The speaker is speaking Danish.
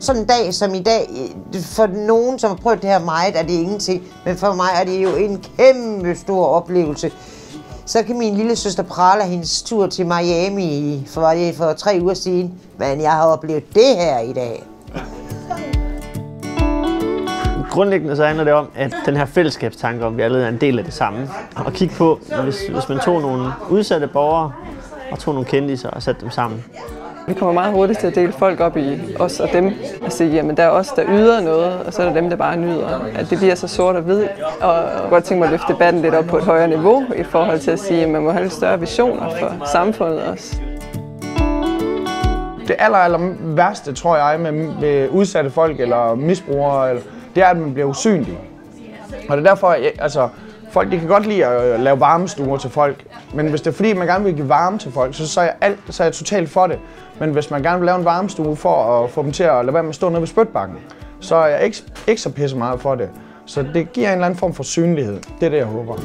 Sådan en dag som i dag, for nogen, som har prøvet det her meget, er det ingenting. Men for mig er det jo en kæmpe stor oplevelse. Så kan min lille søster prale hendes tur til Miami for 3 uger siden. Men jeg har oplevet det her i dag. Grundlæggende så handler det om, at den her fællesskabstanke om, vi alle er en del af det samme. Og kigge på, hvis man tog nogle udsatte borgere og tog nogle kendisser og satte dem sammen. Vi kommer meget hurtigt til at dele folk op i os og dem og sige, jamen der er os, der yder noget, og så er der dem, der bare nyder. At det bliver så sort og hvid. Og jeg kunne godt tænke mig at løfte debatten lidt op på et højere niveau i forhold til at sige, at man må have lidt større visioner for samfundet også. Det aller værste, tror jeg, med udsatte folk eller misbrugere, det er, at man bliver usynlig. Og det er derfor, folk de kan godt lide at lave varmestuer til folk, men hvis det er fordi, man gerne vil give varme til folk, så er jeg totalt for det. Men hvis man gerne vil lave en varmestue for at få dem til at lade være med at stå nede ved spytbakken, så er jeg ikke så pisse meget for det. Så det giver en eller anden form for synlighed. Det er det, jeg håber.